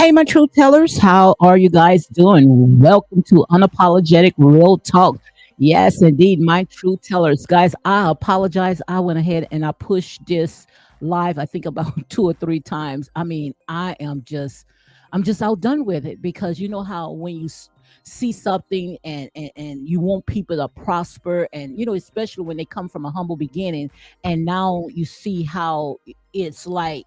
Hey, my truth tellers, how are you guys doing? Welcome to Unapologetic Real Talk. Yes, indeed, my truth tellers. Guys, I apologize. I went ahead and I pushed this live, I think about 2 or 3 times. I mean, I'm just outdone with it because you know how when you see something and you want people to prosper and especially when they come from a humble beginning and now you see how it's like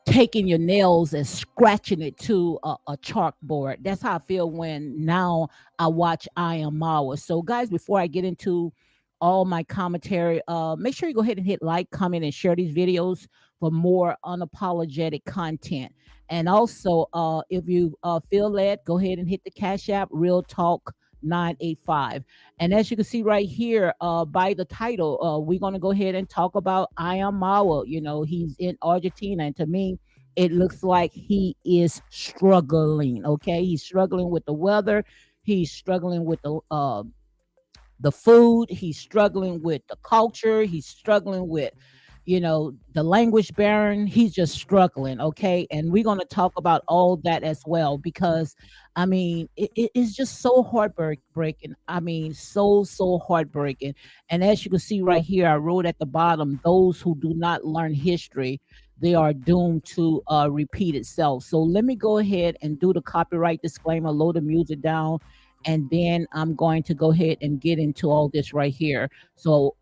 taking your nails and scratching it to a chalkboard. That's how I feel when now I watch I Am Mawa. So, guys, before I get into all my commentary, make sure you go ahead and hit like, comment, and share these videos for more unapologetic content. And also, if you feel led, go ahead and hit the Cash App Real Talk 985. And as you can see right here, by the title, we're going to go ahead and talk about I Am Mawa. You know, he's in Argentina. And to me, it looks like he is struggling. Okay, he's struggling with the weather. He's struggling with the food. He's struggling with the culture. He's struggling with, the language barrier. He's just struggling. Okay. And we're going to talk about all that as well, because I mean, it is just so heartbreaking. I mean, so heartbreaking. And as you can see right here, I wrote at the bottom, those who do not learn history, they are doomed to repeat itself. So let me go ahead and do the copyright disclaimer, load the music down, and then I'm going to go ahead and get into all this right here. So,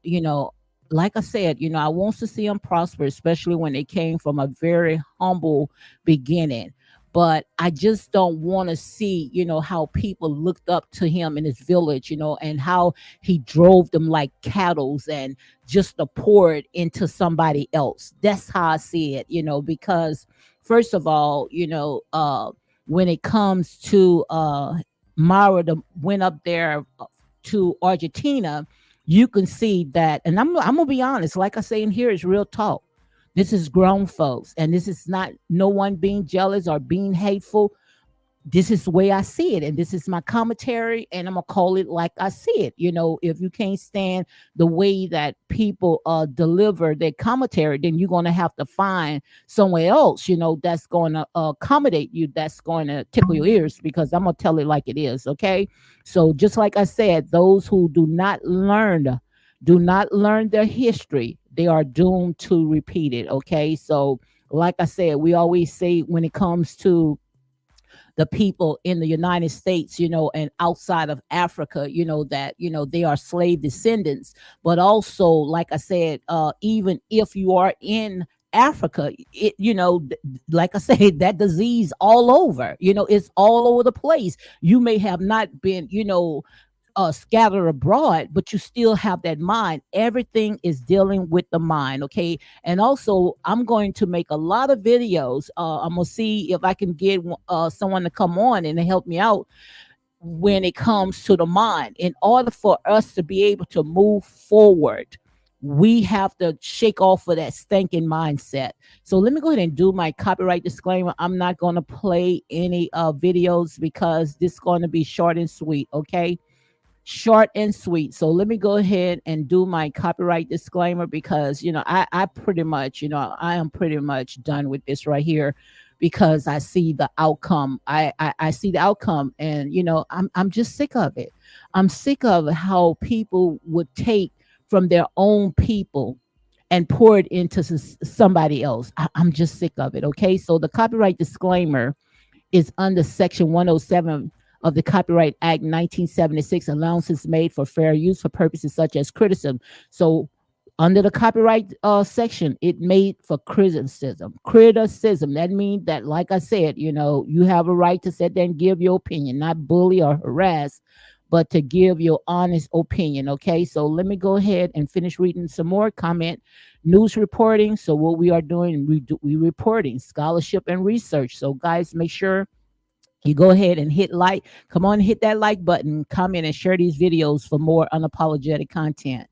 like I said, I want to see them prosper, especially when they came from a very humble beginning. But I just don't want to see, how people looked up to him in his village, and how he drove them like cattle and just to pour it into somebody else. That's how I see it, because first of all, when it comes to Mara went up there to Argentina, you can see that. And I'm gonna be honest, like I say in here, is real talk. This is grown folks, and this is not no one being jealous or being hateful. This is the way I see it, and this is my commentary, and I'm gonna call it like I see it. If you can't stand the way that people deliver their commentary, then you're gonna have to find somewhere else, that's going to accommodate you, that's going to tickle your ears, because I'm gonna tell it like it is. Okay, so just like I said, those who do not learn their history, they are doomed to repeat it. Okay, so like I said, we always say when it comes to the people in the United States, and outside of Africa, that, they are slave descendants. But also, like I said, even if you are in Africa, like I said, that disease all over, it's all over the place. You may have not been, scattered abroad, but you still have that mind. Everything is dealing with the mind. Okay. And also, I'm going to make a lot of videos. I'm going to see if I can get someone to come on and help me out when it comes to the mind. In order for us to be able to move forward, we have to shake off of that stinking mindset. So let me go ahead and do my copyright disclaimer. I'm not going to play any videos because this is going to be short and sweet. Okay, short and sweet. So let me go ahead and do my copyright disclaimer, because I pretty much, I am pretty much done with this right here, because I see the outcome. I see the outcome, and I'm just sick of it. I'm sick of how people would take from their own people and pour it into somebody else. I'm just sick of it. Okay, so the copyright disclaimer is under Section 107 of the Copyright Act 1976. Allowances made for fair use for purposes such as criticism. So under the copyright section, it made for criticism. Criticism, that means that, like I said, you have a right to sit there and give your opinion, not bully or harass, but to give your honest opinion. Okay, so let me go ahead and finish reading some more comment. News reporting. So what we are doing, we reporting scholarship and research. So guys, make sure you go ahead and hit like. Come on, hit that like button, comment, and share these videos for more unapologetic content.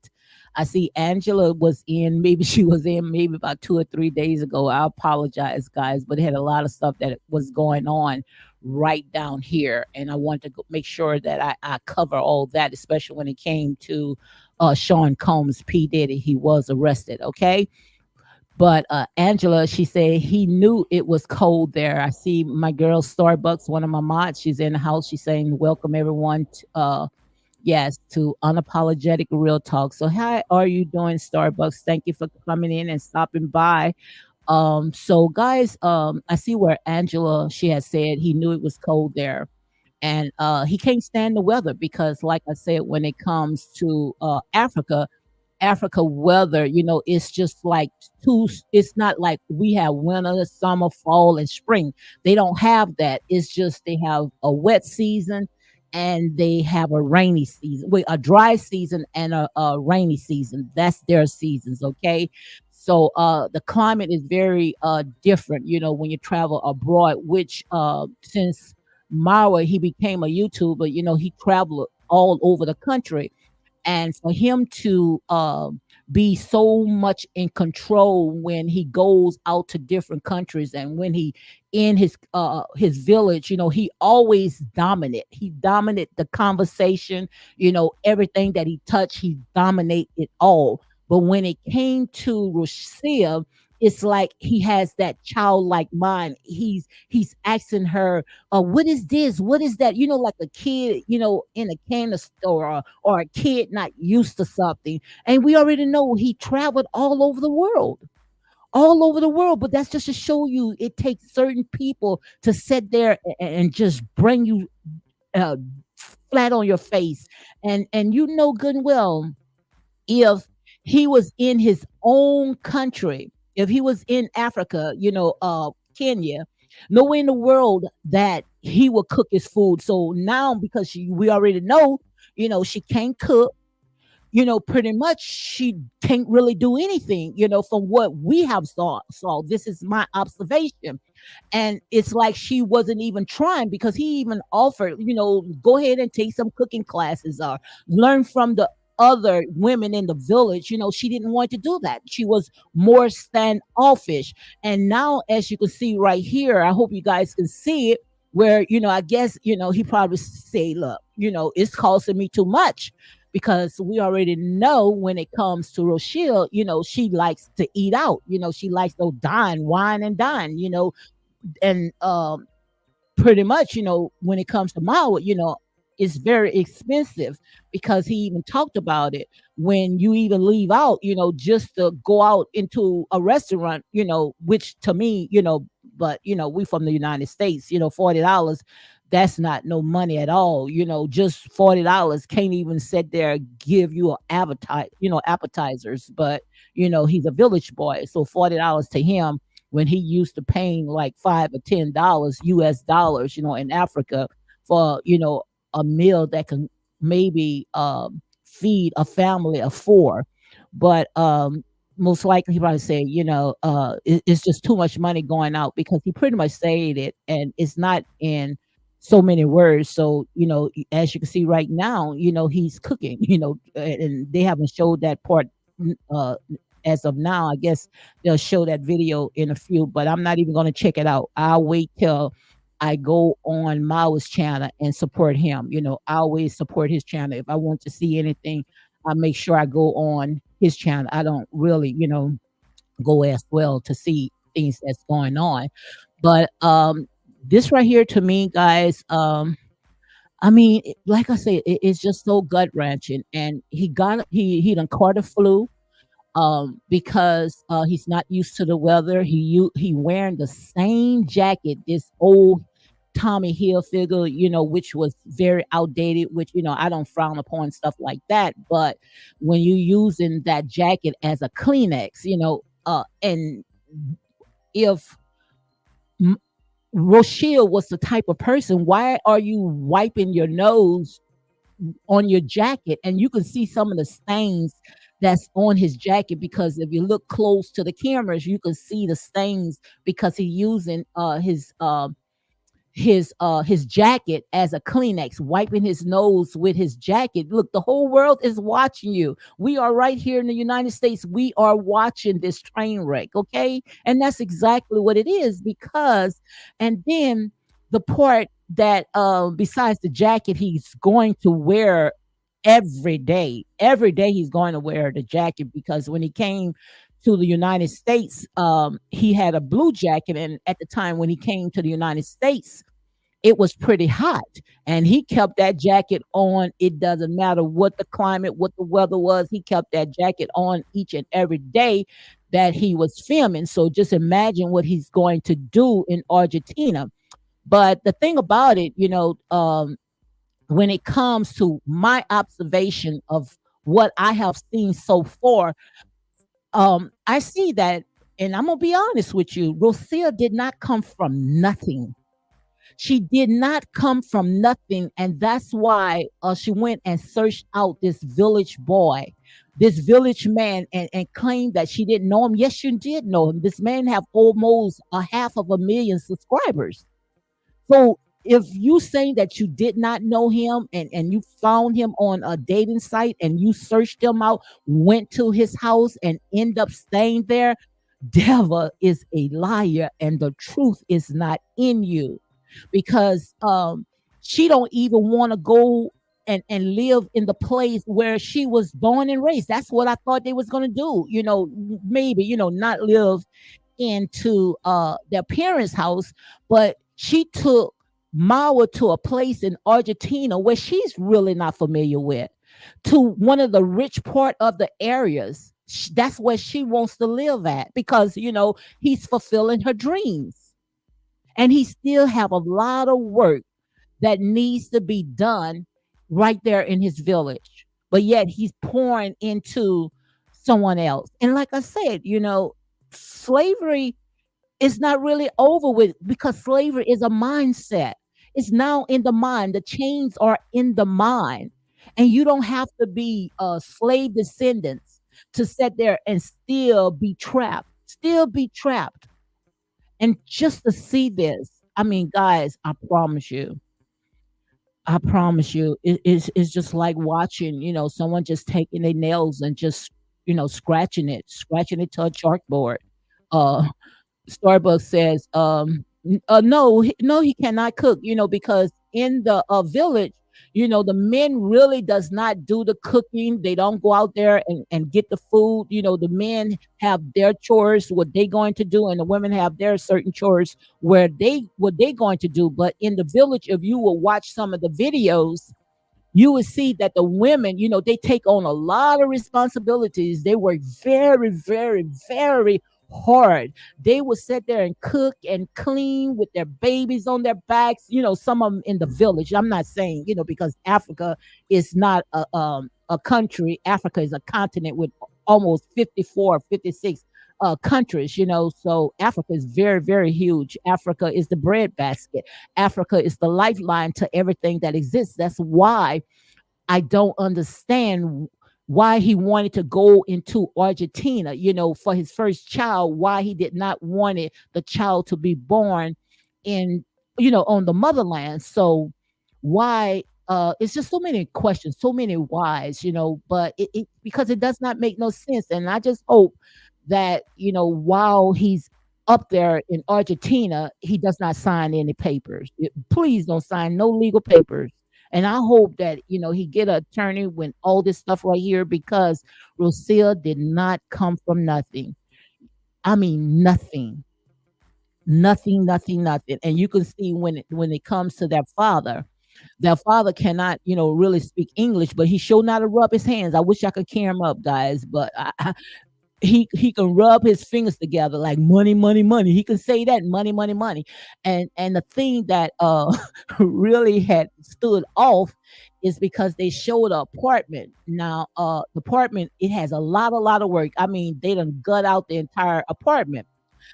I see Angela was in, maybe she was in maybe about 2 or 3 days ago. I apologize, guys, but it had a lot of stuff that was going on right down here. And I wanted to make sure that I cover all that, especially when it came to Sean Combs, P. Diddy. He was arrested, okay? But Angela, she said he knew it was cold there. I see my girl Starbucks, one of my mods. She's in the house. She's saying, "Welcome everyone, yes, to Unapologetic Real Talk." So, how are you doing, Starbucks? Thank you for coming in and stopping by. So guys, I see where Angela, she has said he knew it was cold there, and he can't stand the weather because, like I said, when it comes to Africa weather, it's just like it's not like we have winter, summer, fall, and spring. They don't have that. It's just they have a wet season and they have a rainy season. Wait, a dry season and a rainy season. That's their seasons, okay? So the climate is very different, when you travel abroad, which since Mawa, he became a YouTuber, he traveled all over the country, and for him to be so much in control when he goes out to different countries, and when he in his village, he always dominate. He dominate the conversation, everything that he touched, he dominate it all. But when it came to Rochelle, it's like he has that childlike mind. He's asking her, what is this? What is that? Like a kid, in a candy store, or a kid not used to something. And we already know he traveled all over the world. All over the world, but that's just to show you it takes certain people to sit there and just bring you uh, flat on your face, and you know good and well, if he was in his own country, if he was in Africa, Kenya, nowhere in the world that he would cook his food. So now, because we already know, she can't cook, pretty much she can't really do anything, from what we have saw. This is my observation. And it's like she wasn't even trying, because he even offered, go ahead and take some cooking classes, or learn from the other women in the village. She didn't want to do that. She was more standoffish. And now, as you can see right here, I hope you guys can see it, where, I guess, he probably say, look, it's costing me too much, because we already know when it comes to Rochelle, she likes to eat out. She likes to dine, wine and dine, and pretty much, when it comes to Maui, it's very expensive, because he even talked about it. When you even leave out, just to go out into a restaurant, which to me, but we from the United States, $40, that's not no money at all. Just $40 can't even sit there and give you appetizers. But he's a village boy, so $40 to him, when he used to paying like $5 or $10 US dollars, in Africa, for a meal that can maybe feed a family of four. But most likely he probably say, it's just too much money going out, because he pretty much said it, and it's not in so many words. So, as you can see right now, he's cooking, and they haven't showed that part uh, as of now. I guess they'll show that video in a few, but I'm not even going to check it out. I'll wait till I go on Mau's channel and support him. I always support his channel. If I want to see anything, I make sure I go on his channel. I don't really, go as well to see things that's going on. But this right here, to me, guys, I mean, like I said, it's just so gut wrenching. And he done caught a flu, because he's not used to the weather. He wearing the same jacket, this old Tommy Hilfiger, which was very outdated, which, I don't frown upon stuff like that. But when you using that jacket as a Kleenex, and if Rochelle was the type of person, why are you wiping your nose on your jacket? And you can see some of the stains that's on his jacket, because if you look close to the cameras, you can see the stains, because he's using his jacket as a Kleenex, wiping his nose with his jacket. Look, the whole world is watching you. We are right here in the United States. We are watching this train wreck, okay? And that's exactly what it is. Because, and then the part that besides the jacket, he's going to wear every day. Every day he's going to wear the jacket, because when he came to the United States, he had a blue jacket, and at the time when he came to the United States, it was pretty hot, and he kept that jacket on. It doesn't matter what the climate, what the weather was, he kept that jacket on each and every day that he was filming. So just imagine what he's going to do in Argentina. But the thing about it, when it comes to my observation of what I have seen so far, I see that, and I'm gonna be honest with you, Rosia did not come from nothing. She did not come from nothing, and that's why she went and searched out this village boy, this village man, and claimed that she didn't know him. Yes, she did know him. This man have almost a half of a million subscribers. So If you saying that you did not know him and you found him on a dating site and you searched him out, went to his house and end up staying there, devil is a liar and the truth is not in you. Because she don't even want to go and live in the place where she was born and raised. That's what I thought they was going to do, maybe, not live into their parents' house, but she took Mawa to a place in Argentina where she's really not familiar with, to one of the rich part of the areas. That's where she wants to live at because he's fulfilling her dreams, and he still have a lot of work that needs to be done right there in his village. But yet he's pouring into someone else. And like I said, slavery is not really over with because slavery is a mindset. It's now in the mind. The chains are in the mind. And you don't have to be slave descendants to sit there and still be trapped. And just to see this, I mean, guys, I promise you, it's just like watching, someone just taking their nails and just, scratching it to a chalkboard. Uh, Starbucks says, no, no, he cannot cook, because in the village, the men really does not do the cooking. They don't go out there and get the food. The men have their chores, what they going to do, and the women have their certain chores what they going to do. But in the village, if you will watch some of the videos, you would see that the women, they take on a lot of responsibilities. They work very, very, very hard. They would sit there and cook and clean with their babies on their backs. Some of them in the village. I'm not saying, because Africa is not a country. Africa is a continent with almost 54, 56 countries, so Africa is very, very huge. Africa is the breadbasket. Africa is the lifeline to everything that exists. That's why I don't understand why he wanted to go into Argentina, for his first child, why he did not want the child to be born in, on the motherland. So why it's just so many questions, so many whys, but because it does not make no sense. And I just hope that, while he's up there in Argentina, he does not sign any papers. Please don't sign no legal papers. And I hope that, he get an attorney when all this stuff right here, because Rosia did not come from nothing. I mean, nothing, nothing, nothing, nothing. And you can see when it comes to their father cannot, really speak English, but he sure not to rub his hands. I wish I could carry him up, guys, but he can rub his fingers together like money, money, money. He can say that money, money, money. And the thing that really had stood off is because they showed the apartment. Now the apartment, it has a lot of work. I mean, they done gut out the entire apartment.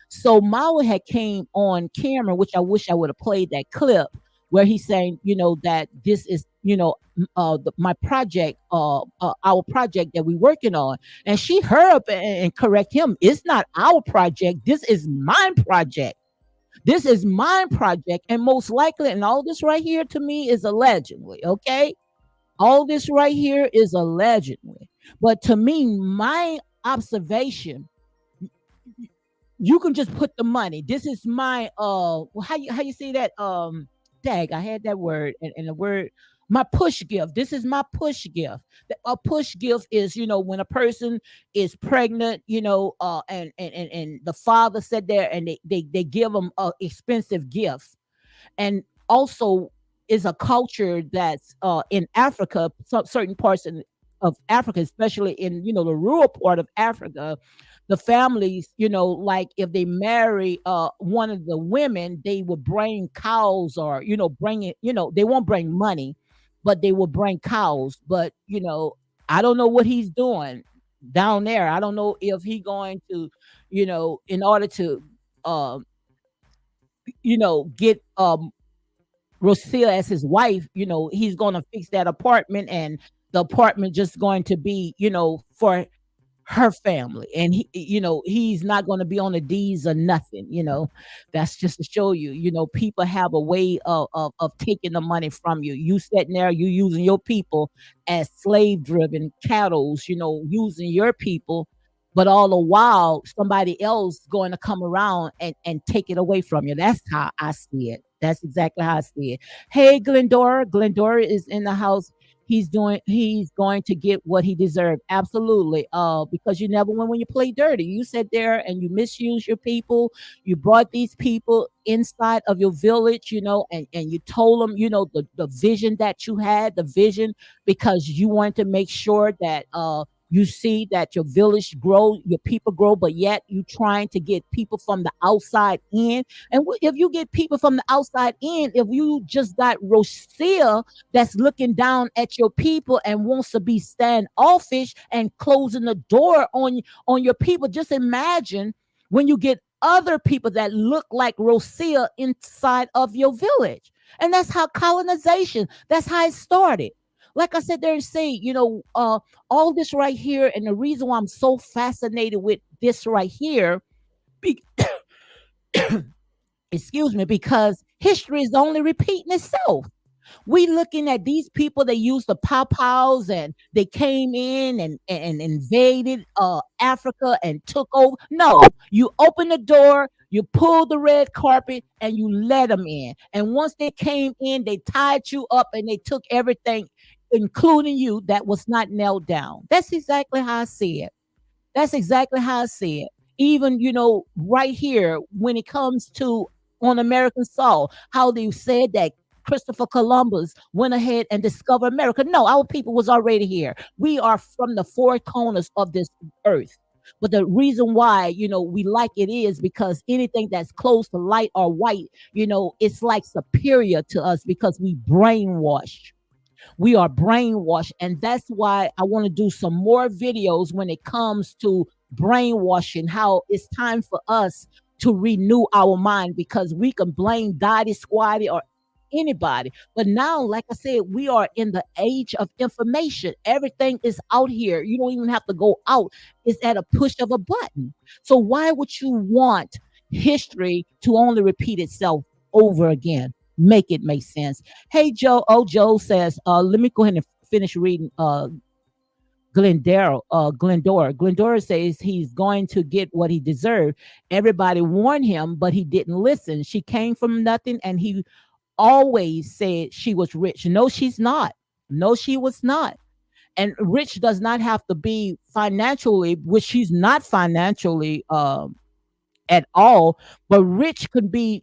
So Mawa had came on camera, which I wish I would have played that clip where he's saying, that this is, my project, our project that we're working on. And she hurry up and correct him. It's not our project. This is my project. This is my project. And most likely, and all this right here to me is allegedly, okay? All this right here is allegedly. But to me, my observation, you can just put the money. This is my how you say that tag. I had that word and the word my push gift. This is my push gift. A push gift is, when a person is pregnant, and the father said there and they give them expensive gifts. And also is a culture that's in Africa, certain parts of Africa, especially in the rural part of Africa, the families, like if they marry one of the women, they will bring cows or bring it, they won't bring money, but they will bring cows. But I don't know what he's doing down there. I don't know if he going to, in order to uh, get Rosia as his wife, he's going to fix that apartment, and the apartment just going to be, for her family, and he's not going to be on the D's or nothing. That's just to show you, people have a way of taking the money from you. You sitting there, you using your people as slave driven cattles, using your people, but all the while somebody else going to come around and take it away from you. That's how I see it. That's exactly how I see it. Hey, Glendora is in the house. He's going to get what he deserved. Absolutely. Because you never win when you play dirty. You sat there and you misuse your people. You brought these people inside of your village, and you told them, the vision that you had, the vision, because you wanted to make sure that you see that your village grow, your people grow, but yet you trying to get people from the outside in. And if you get people from the outside in, if you just got Rosia that's looking down at your people and wants to be standoffish and closing the door on your people, just imagine when you get other people that look like Rosia inside of your village. And that's how colonization, that's how it started. Like I said, there say, all this right here, and the reason why I'm so fascinated with this right here, be, excuse me, because history is only repeating itself. We looking at these people that used the pow-pows, and they came in and invaded Africa and took over. No, you open the door, you pull the red carpet, and you let them in. And once they came in, they tied you up and they took everything, including you, that was not nailed down. That's exactly how I see it. That's exactly how I see it. Even, right here, when it comes to on American soil, how they said that Christopher Columbus went ahead and discovered America. No, our people was already here. We are from the four corners of this earth. But the reason why, we like it is because anything that's close to light or white, it's like superior to us because we brainwashed. We are brainwashed. And that's why I want to do some more videos when it comes to brainwashing, how it's time for us to renew our mind, because we can blame Dottie, Squatty, or anybody. But now, like I said, we are in the age of information. Everything is out here. You don't even have to go out. It's at a push of a button. So why would you want history to only repeat itself over again? Make it make sense. Hey, Joe. Oh, Joe says, let me go ahead and finish reading Glendora says he's going to get what he deserved. Everybody warned him, but he didn't listen. She came from nothing, and he always said she was rich. No, she's not. No, she was not. And rich does not have to be financially, which she's not financially at all. But rich could be,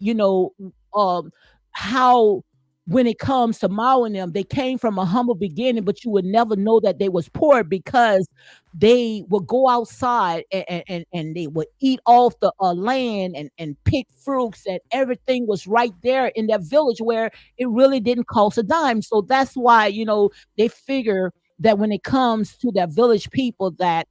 um, how when it comes to Mao and them, they came from a humble beginning, but you would never know that they was poor because they would go outside and they would eat off the land and pick fruits, and everything was right there in that village where it really didn't cost a dime. So that's why, they figure that when it comes to that village people that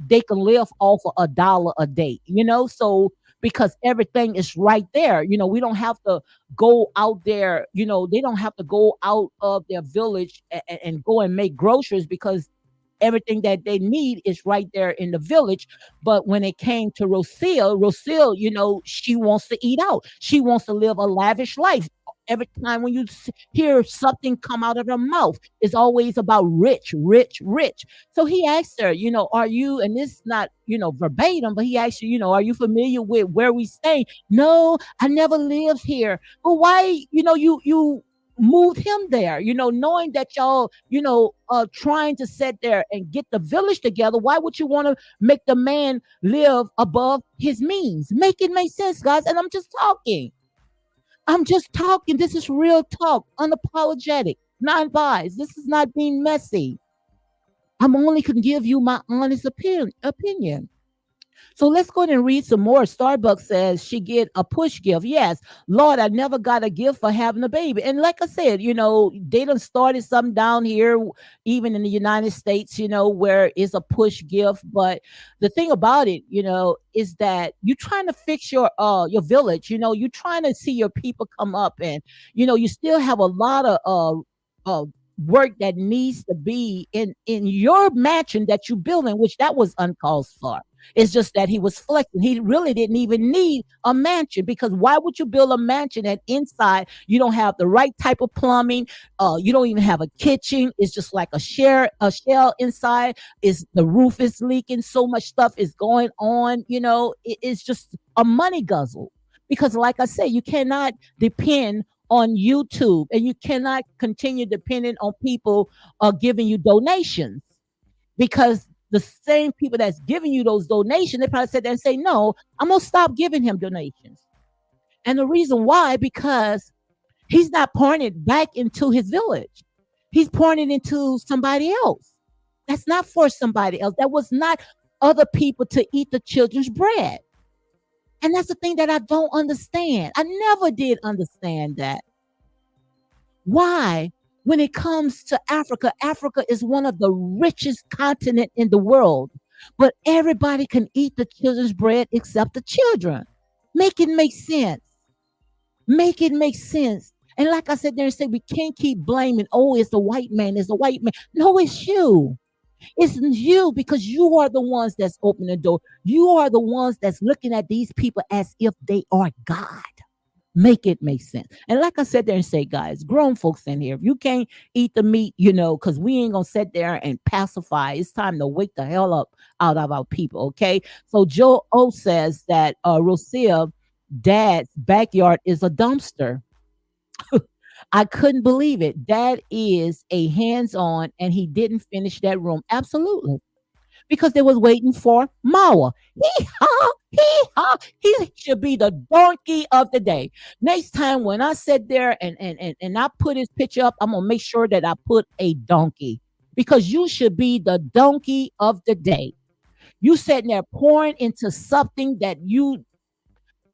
they can live off of $1 a day, so because everything is right there. We don't have to go out there, they don't have to go out of their village and go and make groceries because everything that they need is right there in the village. But when it came to Rosil, she wants to eat out. She wants to live a lavish life. Every time when you hear something come out of her mouth, it's always about rich, rich, rich. So he asked her, are you, and this is not, verbatim, but he asked her, are you familiar with where we stay? No, I never lived here. But why, you moved him there, knowing that y'all, trying to sit there and get the village together. Why would you want to make the man live above his means? Make it make sense, guys. And I'm just talking. This is real talk, unapologetic, non-biased. This is not being messy. I'm only can give you my honest opinion. So let's go ahead and read some more. Starbucks says she get a push gift. Yes, Lord, I never got a gift for having a baby. And like I said, they done started something down here, even in the United States, where it's a push gift. But the thing about it, is that you're trying to fix your village. You're trying to see your people come up, and you still have a lot of work that needs to be in your mansion that you building, which that was uncalled for. It's just that he was flexing. He really didn't even need a mansion, because why would you build a mansion and inside you don't have the right type of plumbing? You don't even have a kitchen. It's just like a shell inside. Is the roof is leaking? So much stuff is going on. It's just a money guzzle. Because, like I said, you cannot depend on YouTube, and you cannot continue depending on people giving you donations, because the same people that's giving you those donations, they probably sit there and say, no, I'm going to stop giving him donations. And the reason why, because he's not pouring it back into his village. He's pouring it into somebody else. That's not for somebody else. That was not other people to eat the children's bread. And that's the thing that I don't understand. I never did understand that. Why? When it comes to Africa, Africa is one of the richest continent in the world, but everybody can eat the children's bread except the children. Make it make sense. Make it make sense. And like I said there and said, we can't keep blaming, oh, it's the white man, it's the white man. No, it's you. It's you, because you are the ones that's opening the door. You are the ones that's looking at these people as if they are God. Make it make sense. And like I said there and say, guys, grown folks in here, if you can't eat the meat, because we ain't gonna sit there and pacify. It's time to wake the hell up out of our people. Okay. So Joe O says that Rosia dad's backyard is a dumpster. I couldn't believe it. Dad is a hands-on, and he didn't finish that room. Absolutely, because they was waiting for Mawa. Hee-haw, hee-haw. He should be the donkey of the day. Next time when I sit there and I put his picture up, I'm going to make sure that I put a donkey, because you should be the donkey of the day. You sitting there pouring into something that you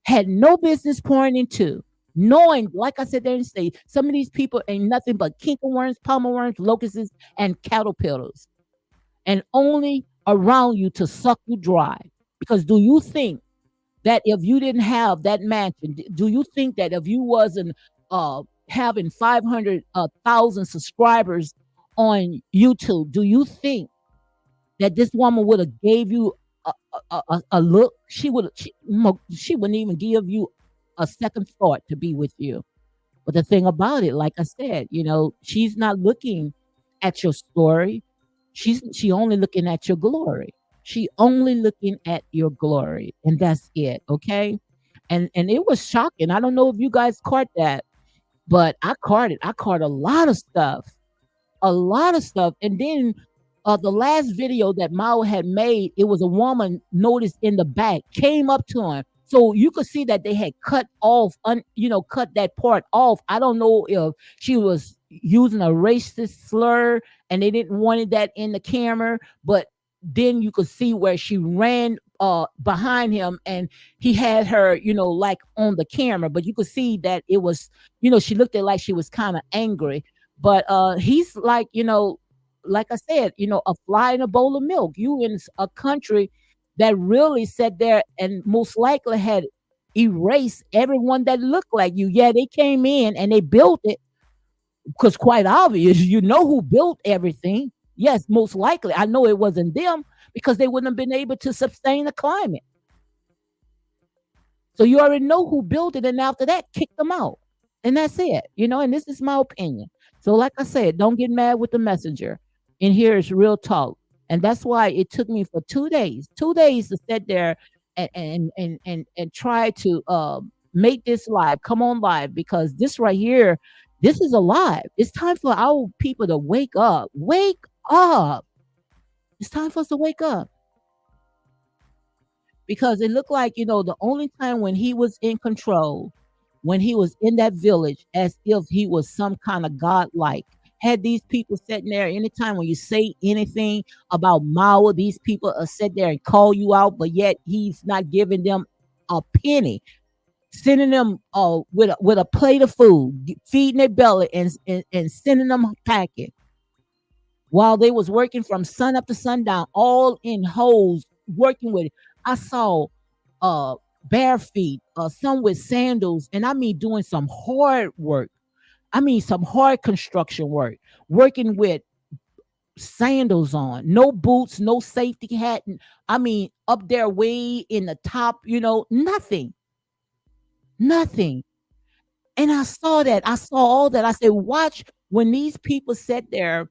had no business pouring into. Knowing, like I said there and say, some of these people ain't nothing but kinkerworms, palmer worms, locusts, and caterpillars, and only around you to suck you dry. Because do you think that if you didn't have that mansion, do you think that if you wasn't having 500,000 subscribers on YouTube, do you think that this woman would have gave you a look? She wouldn't even give you a second thought to be with you. But the thing about it, like I said, she's not looking at your story. She only looking at your glory. She only looking at your glory, and that's it. Okay. And it was shocking. I don't know if you guys caught that, but I caught it. I caught a lot of stuff, a lot of stuff. And then the last video that Mao had made, it was a woman noticed in the back, came up to him. So you could see that they had cut off, cut that part off. I don't know if she was using a racist slur and they didn't want that in the camera, but then you could see where she ran behind him, and he had her, like on the camera, but you could see that it was, she looked at like she was kind of angry. But he's like, like I said, a fly in a bowl of milk. You in a country that really sat there and most likely had erased everyone that looked like you. Yeah, they came in and they built it, because quite obvious, who built everything. Yes, most likely. I know it wasn't them, because they wouldn't have been able to sustain the climate. So you already know who built it, and after that, kick them out. And that's it, and this is my opinion. So like I said, don't get mad with the messenger. And here is real talk. And that's why it took me for 2 days to sit there and try to make this live, come on live, because this right here, this is alive. It's time for our people to wake up. Wake up. It's time for us to wake up. Because it looked like, the only time when he was in control, when he was in that village, as if he was some kind of godlike. Had these people sitting there, anytime when you say anything about Mao, these people are sit there and call you out, but yet he's not giving them a penny, sending them with a plate of food, feeding their belly, and sending them packing, while they was working from sun up to sundown, all in holes, working with it. I saw bare feet, some with sandals, and I mean doing some hard work. I mean, some hard construction work, working with sandals on, no boots, no safety hat. I mean, up there way in the top, nothing, nothing. And I saw that. I saw all that. I said, watch when these people sat there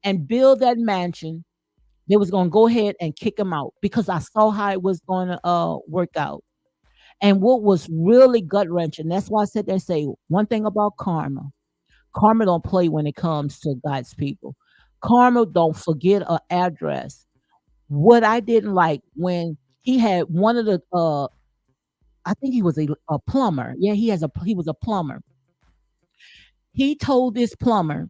and build that mansion, they was going to go ahead and kick him out because I saw how it was going to work out. And what was really gut wrenching, that's why I said there and say one thing about karma. Karma don't play when it comes to God's people. Karma don't forget an address. What I didn't like when he had one of the I think he was a plumber. Yeah, he was a plumber. He told this plumber,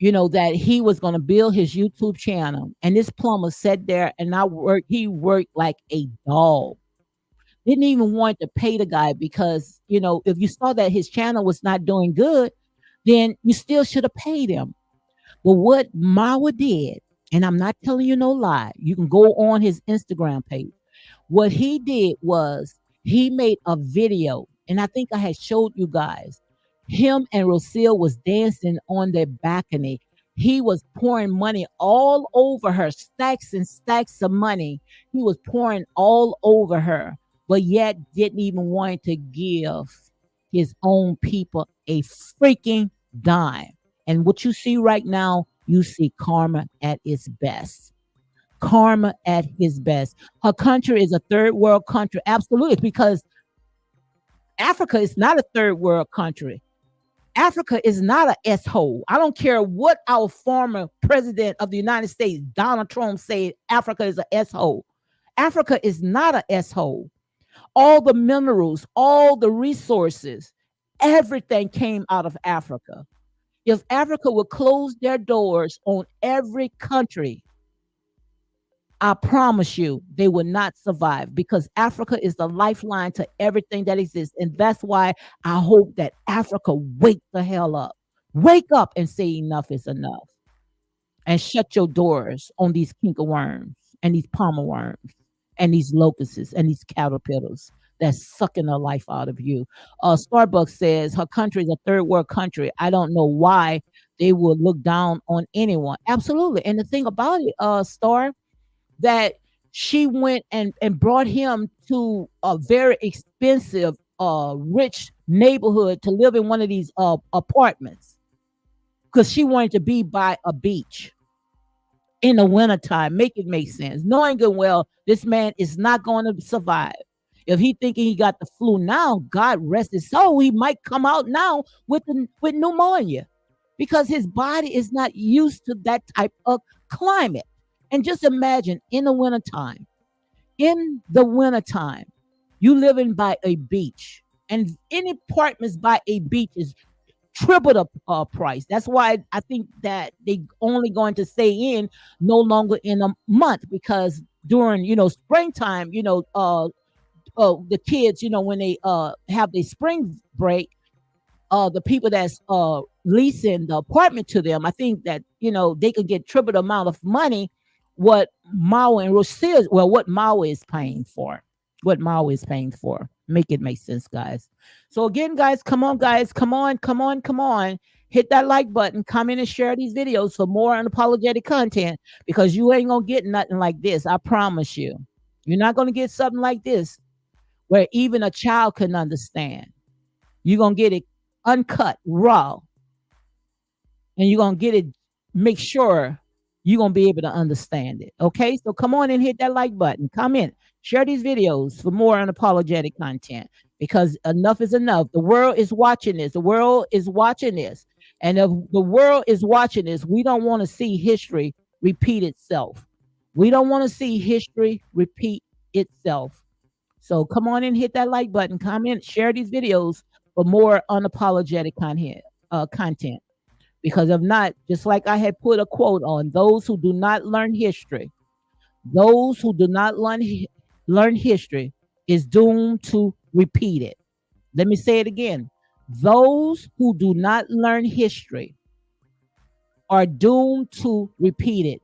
that he was going to build his YouTube channel. And this plumber sat there and he worked like a dog. Didn't even want to pay the guy because, if you saw that his channel was not doing good, then you still should have paid him. But what Mawa did, and I'm not telling you no lie, you can go on his Instagram page. What he did was he made a video, and I think I had showed you guys. Him and Rocio was dancing on their balcony. He was pouring money all over her, stacks and stacks of money. He was pouring all over her, but yet didn't even want to give his own people a freaking dime. And what you see right now, you see karma at its best. Karma at his best. Her country is a third world country. Absolutely, because Africa is not a third world country. Africa is not an S-hole. I don't care what our former president of the United States, Donald Trump, said Africa is an S-hole. Africa is not an S-hole. All the minerals, all the resources, everything came out of Africa. If Africa would close their doors on every country, I promise you they will not survive because Africa is the lifeline to everything that exists. And that's why I hope that Africa wake the hell up. Wake up and say enough is enough. And shut your doors on these kinker worms and these palmer worms and these locusts and these caterpillars that's sucking the life out of you. Starbucks says her country is a third world country. I don't know why they would look down on anyone. Absolutely. And the thing about it, Star, that she went and brought him to a very expensive, rich neighborhood to live in one of these apartments because she wanted to be by a beach in the wintertime. Make it make sense. Knowing good well, this man is not going to survive. If he thinking he got the flu now, God rest his soul, he might come out now with pneumonia because his body is not used to that type of climate. And just imagine in the wintertime, you living by a beach, and any apartments by a beach is triple the price. That's why I think that they only going to stay in no longer in a month because during springtime, the kids, when they have their spring break, the people that's leasing the apartment to them, I think that they could get triple the amount of money what Mao and Rocio, what Mao is paying for. What Mao is paying for. Make it make sense, guys. So again, guys, come on, guys. Come on, come on, come on. Hit that like button, comment and share these videos for more unapologetic content because you ain't gonna get nothing like this. I promise you. You're not gonna get something like this where even a child can understand. You're gonna get it uncut, raw, and you're gonna get it, make sure you're going to be able to understand it. Okay. So come on and hit that like button, comment, share these videos for more unapologetic content because enough is enough. The world is watching this. The world is watching this. And if the world is watching this, we don't want to see history repeat itself. We don't want to see history repeat itself. So come on and hit that like button, comment, share these videos for more unapologetic content. Because if not, just like I had put a quote on, those who do not learn history, those who do not learn history is doomed to repeat it. Let me say it again. Those who do not learn history are doomed to repeat it.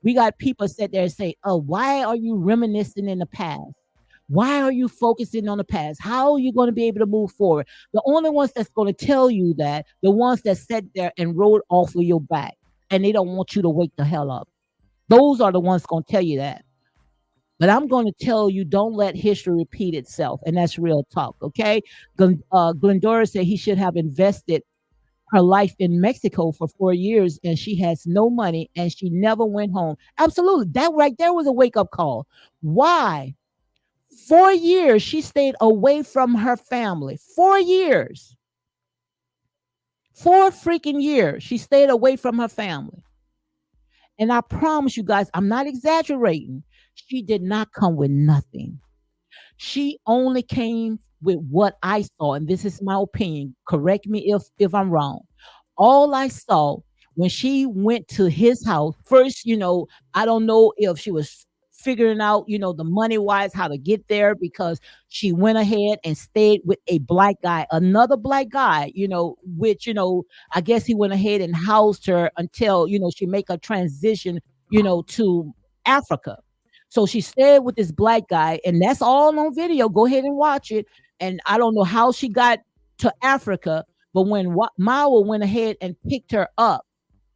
We got people sit there and say, oh, why are you reminiscing in the past? Why are you focusing on the past? How are you going to be able to move forward? The only ones that's going to tell you that, the ones that sat there and rode off of your back, and they don't want you to wake the hell up. Those are the ones going to tell you that. But I'm going to tell you, don't let history repeat itself. And that's real talk, okay? Glendora said he should have invested her life in Mexico for 4 years, and she has no money and she never went home. Absolutely. That right there was a wake up call. Why? 4 years she stayed away from her family. 4 years. 4 freaking years she stayed away from her family. And I promise you guys, I'm not exaggerating. She did not come with nothing. She only came with what I saw, and this is my opinion. Correct me if I'm wrong. All I saw when she went to his house first, I don't know if she was figuring out, the money wise how to get there, because she went ahead and stayed with a black guy, another black guy, which I guess he went ahead and housed her until she make a transition, to Africa. So she stayed with this black guy, and that's all on video. Go ahead and watch it. And I don't know how she got to Africa, but when Mawa went ahead and picked her up,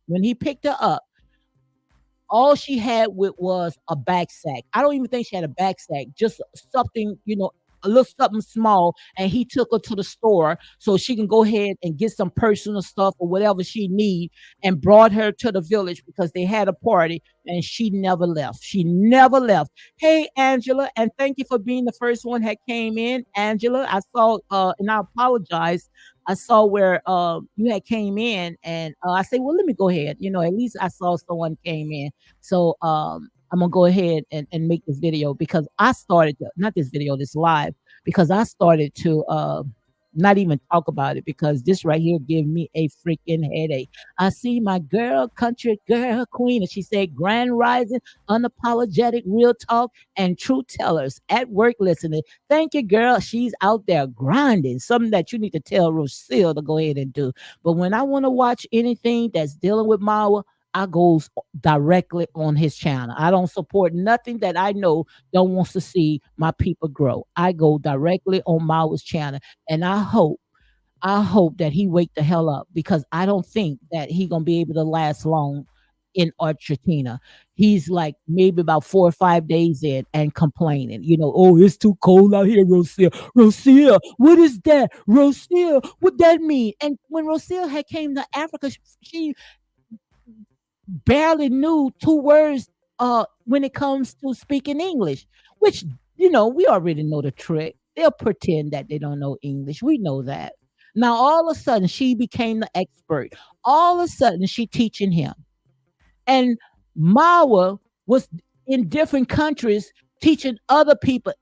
when he picked her up, all she had with was a backpack. I don't even think she had a backpack, just something, a little something small. And he took her to the store so she can go ahead and get some personal stuff or whatever she need, and brought her to the village because they had a party, and she never left. She never left. Hey, Angela, and thank you for being the first one that came in. Angela, I saw, and I apologize. I saw where you had came in, and I say, well, let me go ahead. At least I saw someone came in. So I'm gonna go ahead and make this video, because I started not this video, this live, because I started to not even talk about it, because this right here gave me a freaking headache. I see my girl, country girl, queen, and she said, "Grand rising, unapologetic, real talk, and true tellers at work listening." Thank you, girl. She's out there grinding. Something that you need to tell Rocio to go ahead and do. But when I want to watch anything that's dealing with Mawa, I goes directly on his channel. I don't support nothing that I know don't wants to see my people grow. I go directly on Mawa's channel, and I hope that he wake the hell up, because I don't think that he gonna be able to last long in Argentina. He's like maybe about 4 or 5 days in and complaining, oh, it's too cold out here, Rosia. Rosia, what is that? Rosia, what that mean? And when Rosia had came to Africa, she barely knew two words when it comes to speaking English, which, we already know the trick. They'll pretend that they don't know English. We know that. Now, all of a sudden, she became the expert. All of a sudden, she teaching him. And Mawa was in different countries teaching other people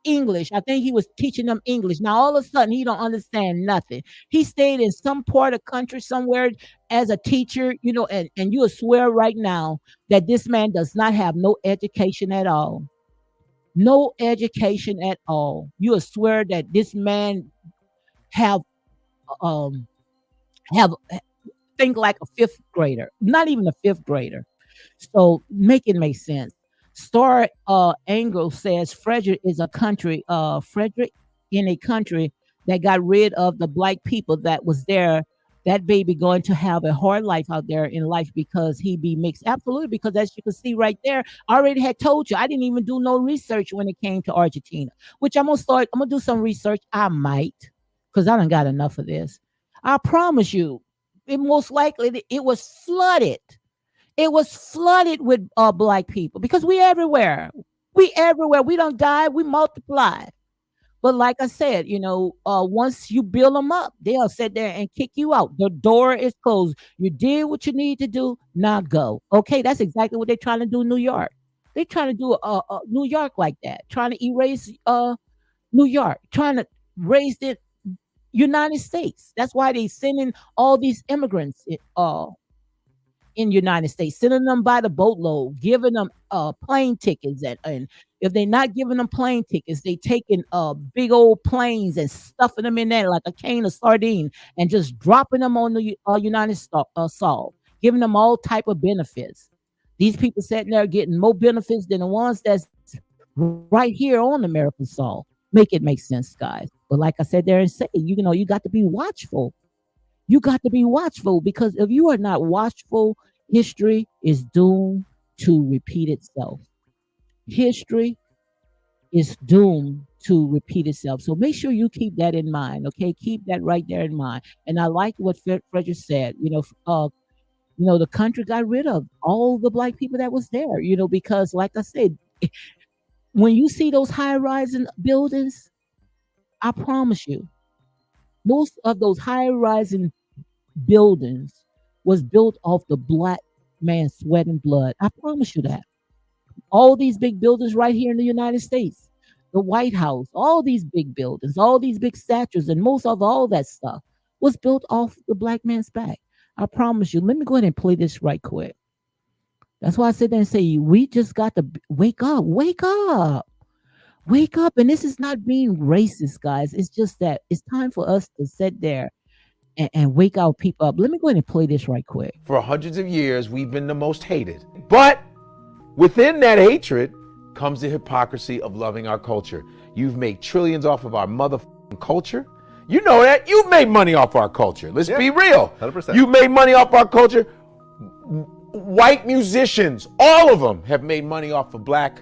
English. I think he was teaching them English. Now all of a sudden he don't understand nothing. He stayed in some part of country somewhere as a teacher, and you'll swear right now that this man does not have no education at all. No education at all. You'll swear that this man have um have think like a fifth grader, not even a fifth grader. So make it make sense. Star Angle says Frederick is a country, Frederick in a country that got rid of the black people that was there. That baby going to have a hard life out there in life because he be mixed. Absolutely, because as you can see right there, I already had told you I didn't even do no research when it came to Argentina, which I'm gonna start. I'm gonna do some research. I might, because I done got enough of this. I promise you, it most likely it was flooded. It was flooded with black people because we everywhere. We everywhere. We don't die. We multiply. But like I said, once you build them up, they'll sit there and kick you out. The door is closed. You did what you need to do. Now go. Okay, that's exactly what they're trying to do in New York. They're trying to do New York like that, trying to erase New York, trying to raise the United States. That's why they sending all these immigrants in United States, sending them by the boatload, giving them plane tickets, and if they're not giving them plane tickets, they taking big old planes and stuffing them in there like a can of sardine and just dropping them on the United States, giving them all type of benefits. These people sitting there getting more benefits than the ones that's right here on American soil. Make it make sense, guys. But like I said there and say, you got to be watchful. You got to be watchful because if you are not watchful, history is doomed to repeat itself. History is doomed to repeat itself. So make sure you keep that in mind. Okay, keep that right there in mind. And I like what Frederick said. The country got rid of all the black people that was there. Because like I said, when you see those high rising buildings, I promise you, most of those high rising buildings was built off the black man's sweat and blood. I promise you that. All these big buildings right here in the United States, the White House, all these big buildings, all these big statues, and most of all that stuff was built off the black man's back. I promise you. Let me go ahead and play this right quick. That's why I sit there and say, we just got to wake up, wake up, wake up. And this is not being racist, guys. It's just that it's time for us to sit there and wake our people up. Let me go ahead and play this right quick. For hundreds of years, we've been the most hated. But within that hatred comes the hypocrisy of loving our culture. You've made trillions off of our motherfucking culture. You know that. You've made money off our culture. Let's be real. 100%. You made money off our culture. White musicians, all of them have made money off of black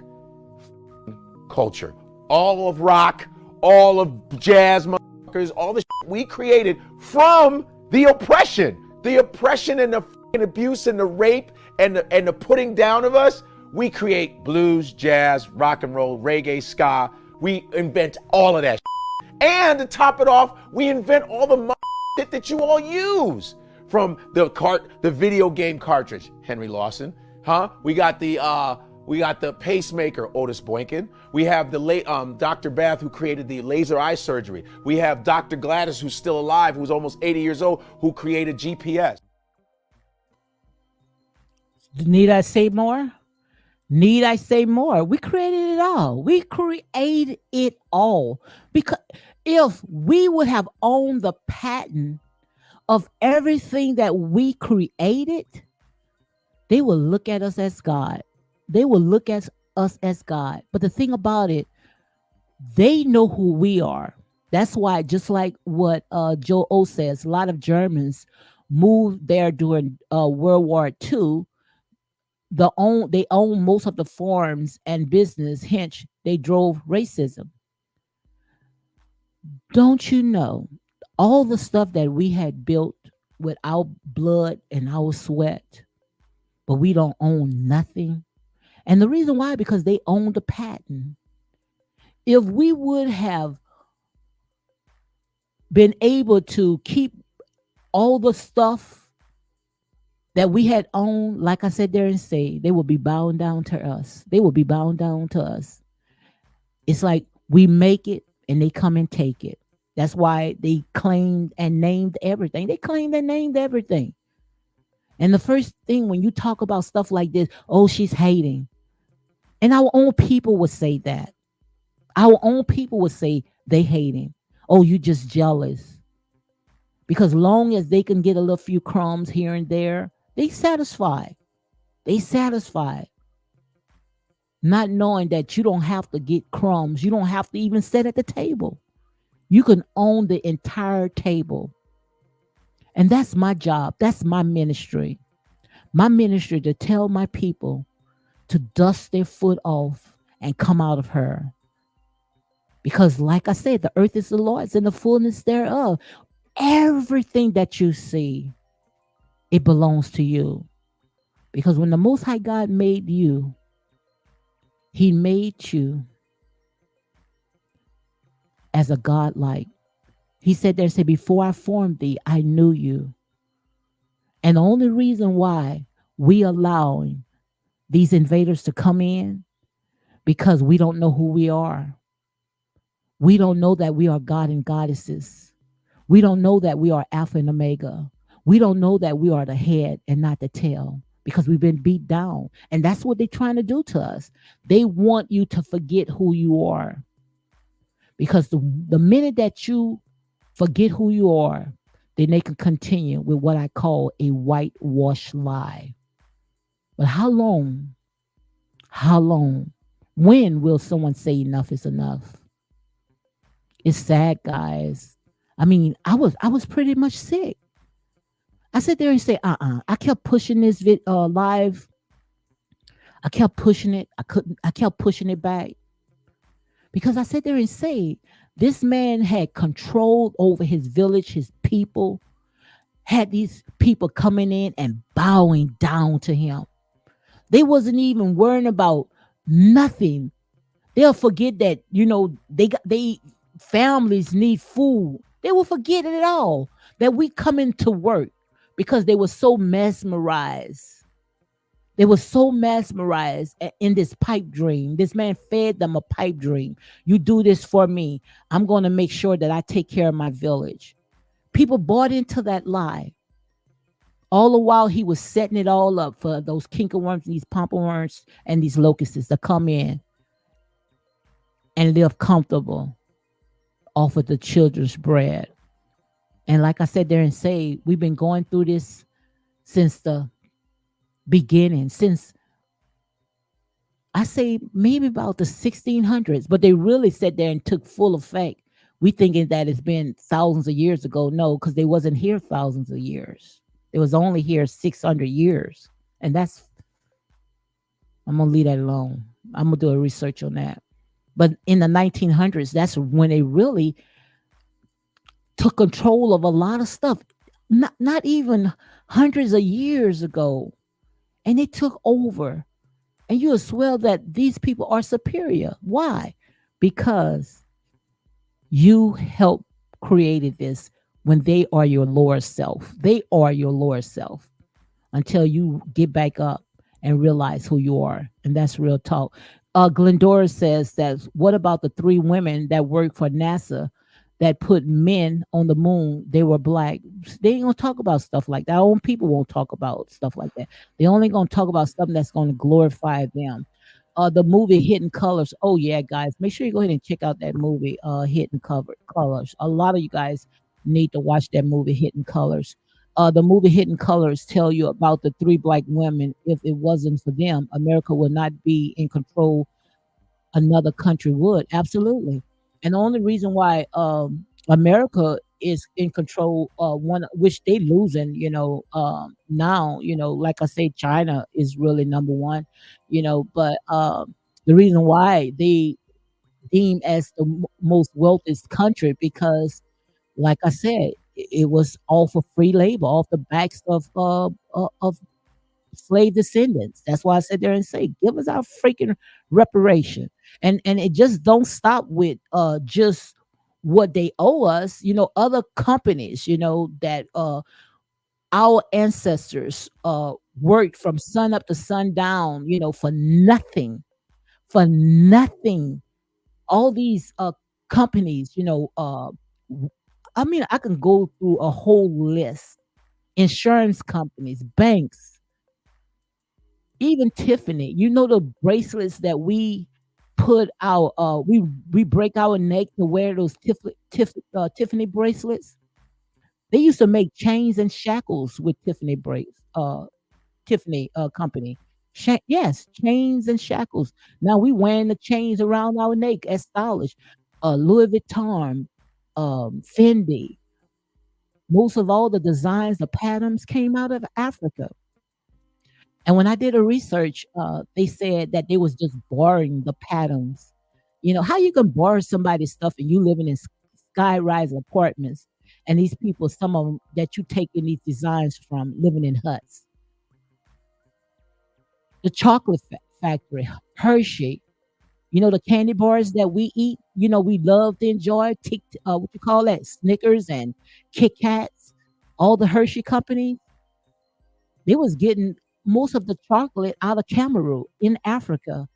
culture. All of rock, all of jazz, motherfuckers, all the shit we created from the oppression and the abuse and the rape and the putting down of us. We create blues, jazz, rock and roll, reggae, ska. We invent all of that shit. And to top it off, we invent all the shit that you all use. From the video game cartridge, Henry Lawson, huh? We got the pacemaker, Otis Boynton. We have the late Dr. Bath, who created the laser eye surgery. We have Dr. Gladys, who's still alive, who's almost 80 years old, who created GPS. Need I say more? Need I say more? We created it all. We created it all. Because if we would have owned the patent of everything that we created, they will look at us as God. They will look at us as God. But the thing about it, they know who we are. That's why, just like what Joe O says, a lot of Germans moved there during World War II. They own most of the farms and business, hence they drove racism. Don't you know all the stuff that we had built with our blood and our sweat, but we don't own nothing? And the reason why, because they own the patent. If we would have been able to keep all the stuff that we had owned, like I said there and say, they will be bound down to us. They will be bound down to us. It's like we make it and they come and take it. That's why they claimed and named everything. They claimed and named everything. And the first thing when you talk about stuff like this, oh, she's hating. And our own people would say that. Our own people would say they hating. Oh, you just jealous. Because long as they can get a little few crumbs here and there, they satisfied. They satisfied. Not knowing that you don't have to get crumbs. You don't have to even sit at the table. You can own the entire table. And that's my job. That's my ministry. My ministry to tell my people to dust their foot off and come out of her. Because like I said, the earth is the Lord's and the fullness thereof. Everything that you see, it belongs to you. Because when the Most High God made you, He made you as a godlike. He said there, say, before I formed thee, I knew you. And the only reason why we allowing these invaders to come in, because we don't know who we are. We don't know that we are God and goddesses. We don't know that we are Alpha and Omega. We don't know that we are the head and not the tail, because we've been beat down. And that's what they're trying to do to us. They want you to forget who you are. Because the minute that you forget who you are, then they can continue with what I call a whitewash lie. But how long When will someone say enough is enough? It's sad, guys. I mean, I was pretty much sick. I sat there and say, I kept pushing this live. I kept pushing it. I kept pushing it back because I sat there and say, this man had control over his village, his people, had these people coming in and bowing down to him. They wasn't even worrying about nothing. They'll forget that, they families need food. They will forget it all. That we come into work because they were so mesmerized. They were so mesmerized in this pipe dream. This man fed them a pipe dream. You do this for me. I'm going to make sure that I take care of my village. People bought into that lie. All the while he was setting it all up for those kinkerworms, these worms, and these locusts to come in and live comfortable off of the children's bread. And like I said there and say, we've been going through this since the beginning, since I say maybe about the 1600s, but they really sat there and took full effect. We thinking that it's been thousands of years ago. No, because they wasn't here thousands of years. It was only here 600 years. And I'm going to leave that alone. I'm going to do a research on that. But in the 1900s, that's when they really took control of a lot of stuff. Not even hundreds of years ago. And they took over. And you will swear that these people are superior. Why? Because you helped created this when they are your lower self. They are your lower self until you get back up and realize who you are. And that's real talk. Glendora says that what about the three women that work for NASA that put men on the moon? They were black. They ain't gonna talk about stuff like that. Our own people won't talk about stuff like that. They only gonna talk about stuff that's gonna glorify them. The movie Hidden Colors. Oh yeah, guys, make sure you go ahead and check out that movie, Colors. A lot of you guys need to watch that movie, Hidden Colors. The movie Hidden Colors tell you about the three black women. If it wasn't for them, America would not be in control. Another country would absolutely. And the only reason why America is in control, one which they losing, now, like I say, China is really number one, but the reason why they deem as the most wealthiest country because, like I said, it was all for free labor, off the backs of slave descendants. That's why I sit there and say, give us our freaking reparation. And it just don't stop with just what they owe us, other companies, that our ancestors worked from sun up to sundown, for nothing, for nothing. All these companies, I mean, I can go through a whole list. Insurance companies, banks, even Tiffany. The bracelets that we put our we break our neck to wear those Tiffany bracelets. They used to make chains and shackles with Tiffany company. Yes, chains and shackles. Now we wearing the chains around our neck as stylish. Louis Vuitton, Fendi. Most of all the designs, the patterns came out of Africa. And when I did a research, they said that they was just borrowing the patterns. How you can borrow somebody's stuff and you living in sky-rise apartments, and these people, some of them that you taking these designs from, living in huts. The chocolate factory, Hershey. The candy bars that we eat. We love to enjoy. What you call that? Snickers and Kit Kats. All the Hershey companies. They was getting most of the chocolate out of Cameroon in Africa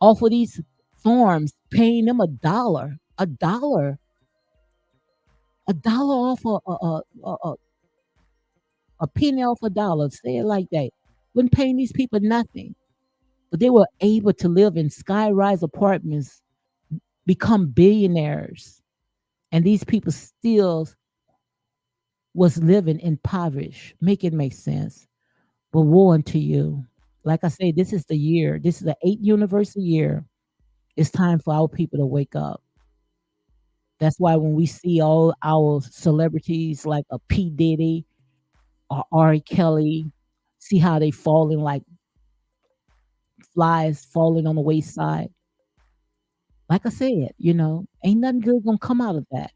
off of these farms, paying them a dollar off a penny off a dollar. Say it like that. Wouldn't paying these people nothing, but they were able to live in sky-rise apartments, become billionaires, and these people still was living impoverished. Make it make sense. But woe unto you. Like I say, this is the year. This is the eighth universal year. It's time for our people to wake up. That's why when we see all our celebrities like a P. Diddy or Ari Kelly, see how they falling like flies falling on the wayside. Like I said, ain't nothing good gonna come out of that.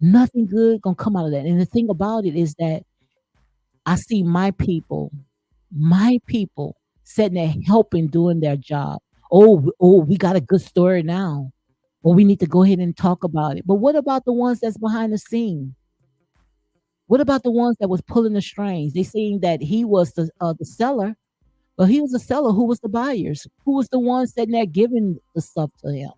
Nothing good gonna come out of that. And the thing about it is that I see my people sitting there helping doing their job. Oh, we got a good story now. Well, we need to go ahead and talk about it. But what about the ones that's behind the scene? What about the ones that was pulling the strings? They saying that he was the seller, but he was the seller. Who was the buyers? Who was the ones sitting there giving the stuff to him?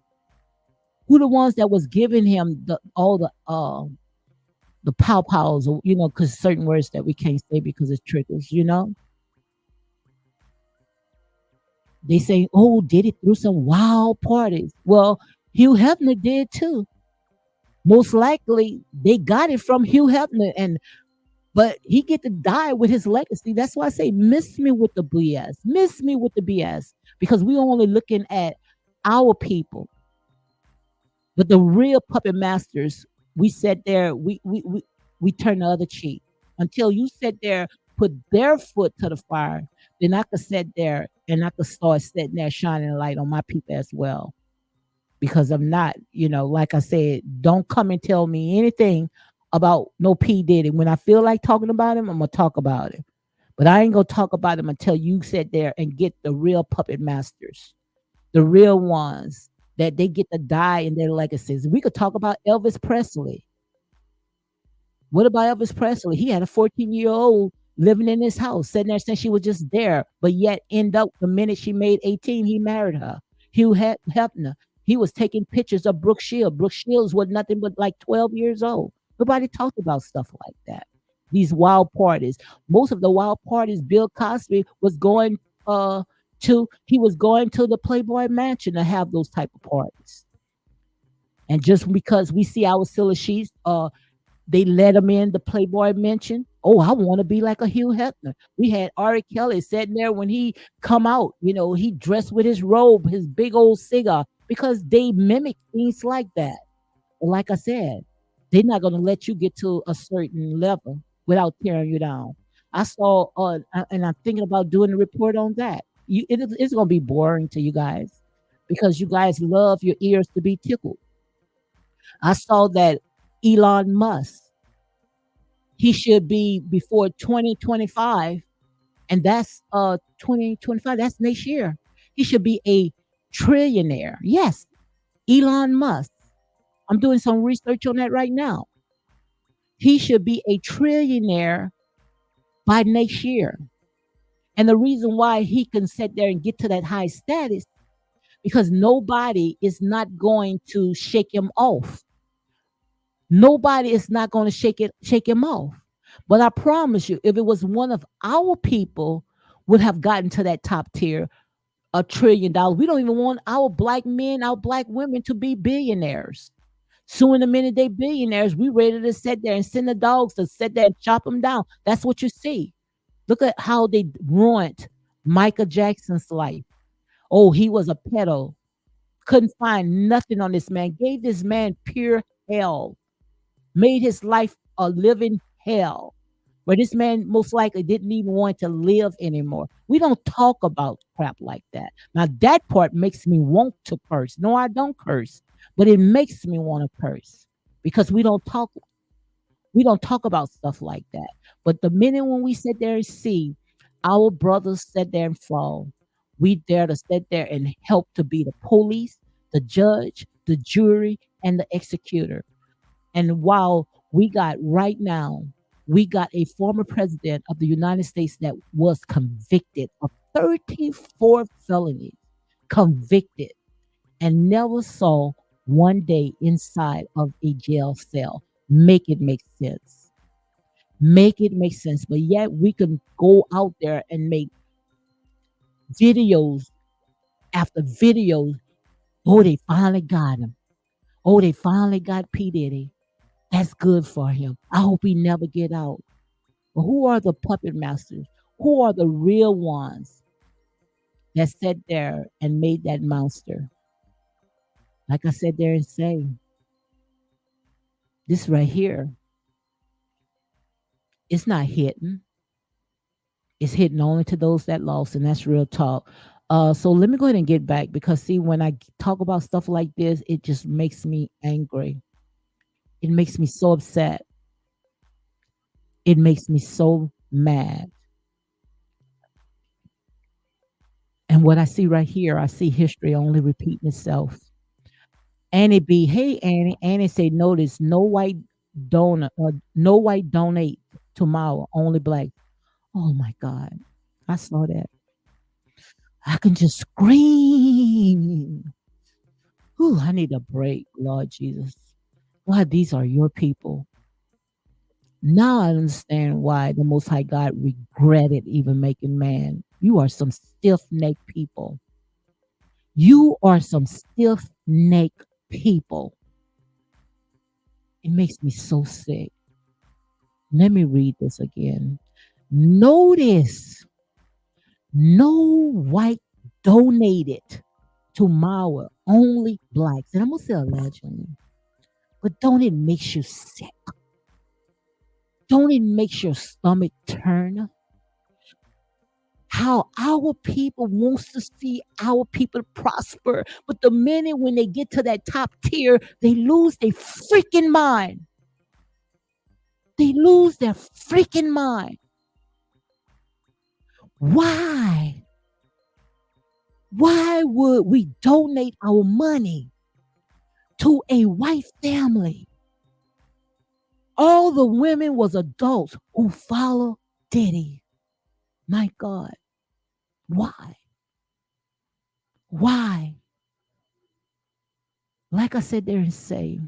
Who the ones that was giving him all the pow pows? Because certain words that we can't say because it triggers. They say, "Oh, did it through some wild parties?" Well, Hugh Hefner did too. Most likely, they got it from Hugh Hefner, but he get to die with his legacy. That's why I say, miss me with the BS, miss me with the BS, because we only looking at our people, but the real puppet masters. We sat there, we turn the other cheek until you sit there, put their foot to the fire. Then I could sit there and I could start sitting there shining a light on my people as well. Because I'm not, like I said, don't come and tell me anything about no P. Diddy. When I feel like talking about him, I'm gonna talk about him. But I ain't gonna talk about him until you sit there and get the real puppet masters, the real ones that they get to die in their legacies. We could talk about Elvis Presley. What about Elvis Presley? He had a 14-year-old living in his house, sitting there since she was just there, but yet end up the minute she made 18, he married her. Hugh Hefner, he was taking pictures of Brooke Shields. Brooke Shields was nothing but like 12 years old. Nobody talked about stuff like that. These wild parties. Most of the wild parties Bill Cosby was going he was going to the Playboy Mansion to have those type of parties. And just because we see our silly sheets, they let him in the Playboy Mansion. Oh, I want to be like a Hugh Hefner. We had Ari Kelly sitting there when he come out. He dressed with his robe, his big old cigar, because they mimic things like that. But like I said, they're not going to let you get to a certain level without tearing you down. I saw, and I'm thinking about doing a report on that. It's going to be boring to you guys because you guys love your ears to be tickled. I saw that Elon Musk, he should be before 2025, and that's 2025, that's next year. He should be a trillionaire. Yes, Elon Musk. I'm doing some research on that right now. He should be a trillionaire by next year. And the reason why he can sit there and get to that high status, because nobody is not going to shake him off. Nobody is not going to shake him off. But I promise you, if it was one of our people would have gotten to that top tier, $1 trillion. We don't even want our black men, our black women to be billionaires. Soon the minute they billionaires, we ready to sit there and send the dogs to sit there and chop them down. That's what you see. Look at how they ruined Michael Jackson's life. Oh, he was a pedo. Couldn't find nothing on this man. Gave this man pure hell. Made his life a living hell. Where this man most likely didn't even want to live anymore. We don't talk about crap like that. Now that part makes me want to curse. No, I don't curse, but it makes me want to curse because we don't talk about stuff like that. But the minute when we sit there and see our brothers sit there and fall, we dare to sit there and help to be the police, the judge, the jury, and the executor. And while we got right now, we got a former president of the United States that was convicted of 34 felonies, convicted, and never saw one day inside of a jail cell. Make it make sense. Make it make sense. But yet we can go out there and make videos after videos. Oh, they finally got him. Oh, they finally got P. Diddy. That's good for him. I hope he never get out. But who are the puppet masters? Who are the real ones that sat there and made that monster? Like I said there and say, this right here, it's not hidden. It's hidden only to those that lost, and that's real talk. So let me go ahead and get back because see, when I talk about stuff like this, it just makes me angry. It makes me so upset. It makes me so mad. And what I see right here, I see history only repeating itself. Annie B, hey Annie. Annie say, notice no white donate tomorrow, only black. Oh my God. I saw that. I can just scream. Whew, I need a break, Lord Jesus. God, these are your people. Now I understand why the Most High God regretted even making man. You are some stiff necked people. You are some stiff necked people. It makes me so sick. Let me read this again. Notice no white donated to Mawa, only blacks. And I'm going to say allegedly, but don't it makes you sick? Don't it makes your stomach turn? How our people wants to see our people prosper, but the minute when they get to that top tier, they lose their freaking mind. They lose their freaking mind. Why? Why would we donate our money to a white family? All the women was adults who follow Diddy. My God. Why? Why? Like I said there and say,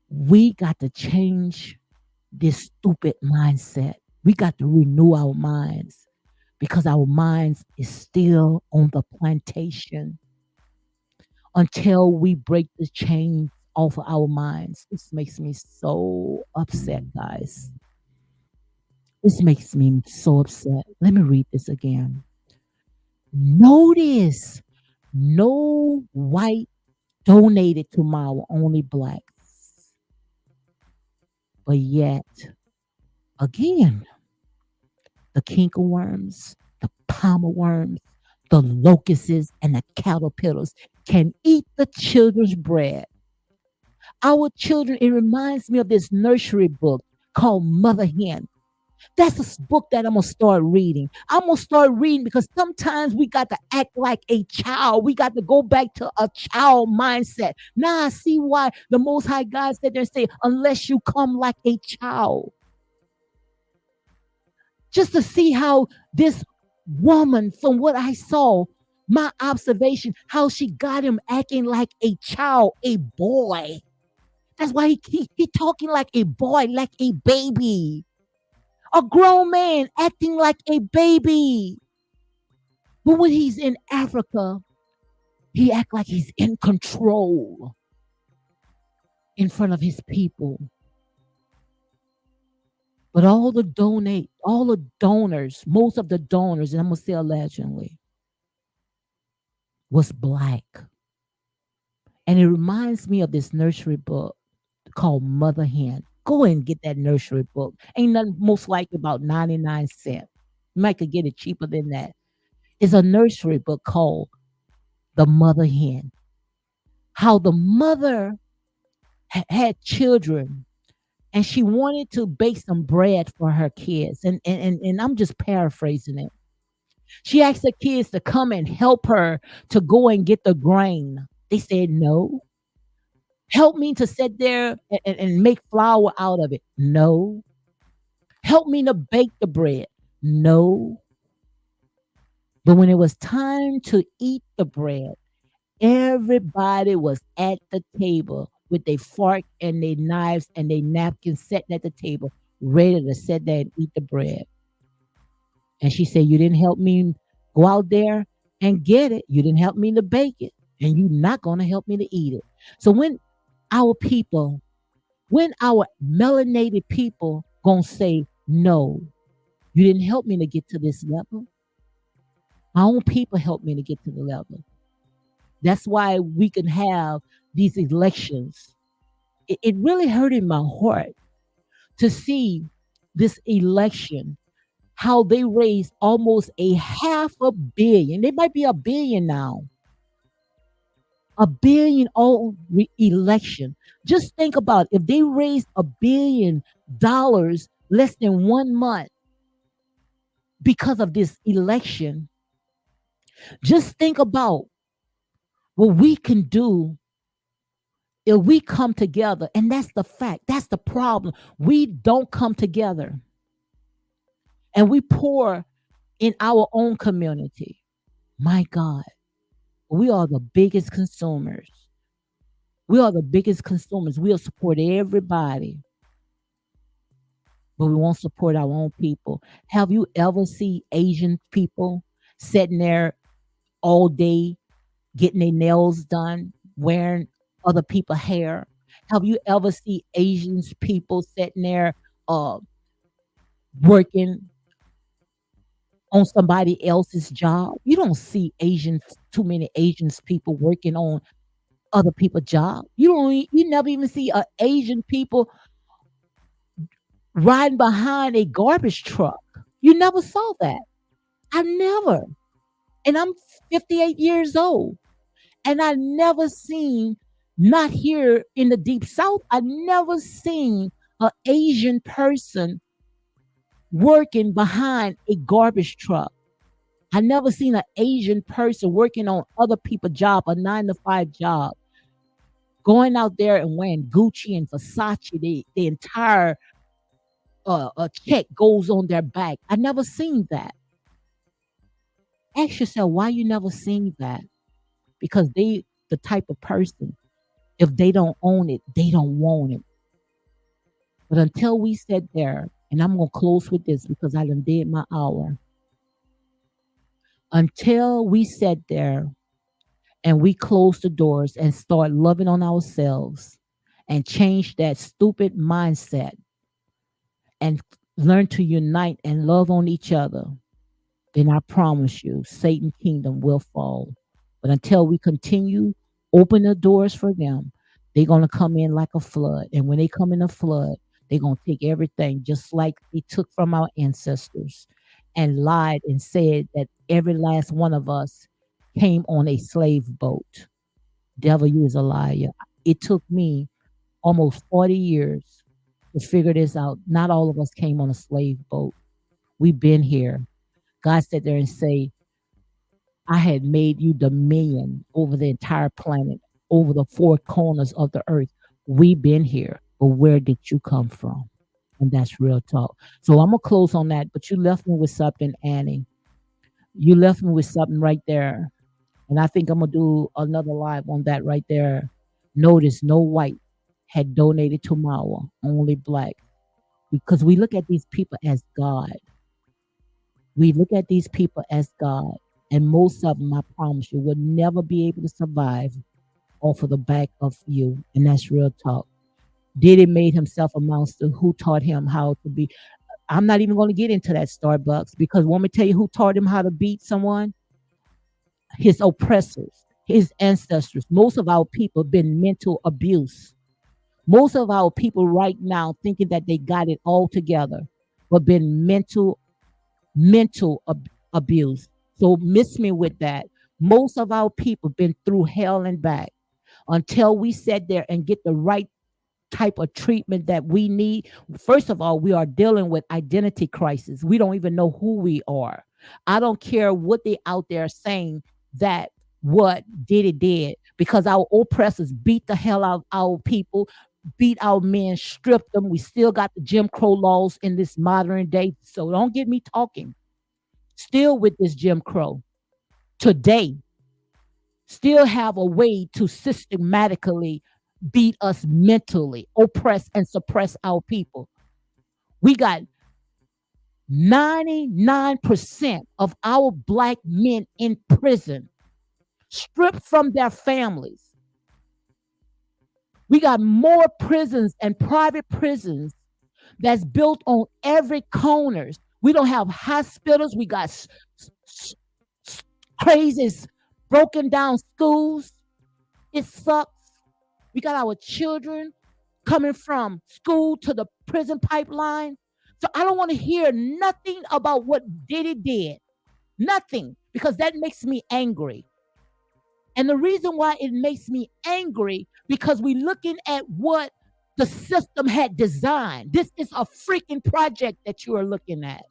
we got to change this stupid mindset. We got to renew our minds because our minds is still on the plantation until we break the chains off of our minds. This makes me so upset, guys. This makes me so upset. Let me read this again. Notice no white donated to Mawa, only blacks. But yet, again, the kinkleworms, the palmer worms, the locusts, and the caterpillars can eat the children's bread. Our children, it reminds me of this nursery book called Mother Hen. That's a book that I'm gonna start reading. I'm gonna start reading because sometimes we got to act like a child. We got to go back to a child mindset. Now I see why the Most High God said there and say, unless you come like a child. Just to see how this woman, from what I saw, my observation, how she got him acting like a child, a boy. That's why he talking like a boy, like a baby. A grown man acting like a baby. But when he's in Africa, he act like he's in control in front of his people. But all the donors, most of the donors, and I'm gonna say allegedly, was black. And it reminds me of this nursery book called Mother Hen. Go and get that nursery book. Ain't nothing most likely about 99 cents. You might could get it cheaper than that. It's a nursery book called The Mother Hen. How the mother had children and she wanted to bake some bread for her kids. And I'm just paraphrasing it. She asked the kids to come and help her to go and get the grain. They said no. Help me to sit there and make flour out of it. No. Help me to bake the bread. No. But when it was time to eat the bread, everybody was at the table with their fork and their knives and their napkins sitting at the table, ready to sit there and eat the bread. And she said, you didn't help me go out there and get it. You didn't help me to bake it. And you're not going to help me to eat it. So our people, when our melanated people going to say no, You didn't help me to get to this level. My own people helped me to get to the level. That's why we can have these elections. It really hurted my heart to see this election, how they raised almost a half a billion. It might be a billion now. A billion all election. Just think about if they raised $1 billion less than 1 month because of this election. Just think about what we can do if we come together. And that's the fact. That's the problem. We don't come together and we pour in our own community. My God, we are the biggest consumers. We are the biggest consumers. We'll support everybody, but we won't support our own people. Have you ever seen Asian people sitting there all day getting their nails done, wearing other people's hair? Have you ever seen Asians people sitting there uh, working on somebody else's job? You don't see Asians, too many Asians people working on other people's job. You never even see Asian people riding behind a garbage truck. You never saw that. I never. And I'm 58 years old. And I never seen, not here in the deep south, I never seen an Asian person working behind a garbage truck. I never seen an Asian person working on other people's job, a 9 to 5 job, going out there and wearing Gucci and Versace. The entire check goes on their back. I never seen that. Ask yourself why you never seen that. Because they the type of person, if they don't own it, they don't want it. But until we sit there, and I'm gonna close with this because I done did my hour. Until we sit there and we close the doors and start loving on ourselves and change that stupid mindset and learn to unite and love on each other, then I promise you, Satan's kingdom will fall. But until we continue, open the doors for them, they're going to come in like a flood. And when they come in a flood, they're going to take everything just like they took from our ancestors and lied and said that every last one of us came on a slave boat. Devil, you is a liar. It took me almost 40 years to figure this out. Not all of us came on a slave boat. We've been here. God sat there and say, I had made you dominion over the entire planet, over the four corners of the earth. We've been here, but where did you come from? And that's real talk. So I'm gonna close on that. But you left me with something, Annie. You left me with something right there, and I think I'm gonna do another live on that right there. Notice no white had donated to Mawa, only black, because we look at these people as God. We look at these people as God, and most of them, I promise you, will never be able to survive off of the back of you, and that's real talk. Diddy made himself a monster. Who taught him how to be? I'm not even going to get into that Starbucks because want me to tell you who taught him how to beat someone? His oppressors, his ancestors. Most of our people have been mental abuse. Most of our people right now thinking that they got it all together, but been abuse. So miss me with that. Most of our people been through hell and back until we sit there and get the right type of treatment that we need. First of all, we are dealing with identity crisis. We don't even know who we are. I don't care what they out there saying that what did because our oppressors beat the hell out of our people, beat our men, stripped them. We still got the Jim Crow laws in this modern day. So don't get me talking. Still with this Jim Crow today, still have a way to systematically beat us mentally, oppress and suppress our people. We got 99% of our black men in prison, stripped from their families. We got more prisons and private prisons that's built on every corners. We don't have hospitals. We got s- s- crazy, broken down schools. It sucks. We got our children coming from school to the prison pipeline. So I don't want to hear nothing about what Diddy did. Nothing, because that makes me angry. And the reason why it makes me angry, because we're looking at what the system had designed. This is a freaking project that you are looking at.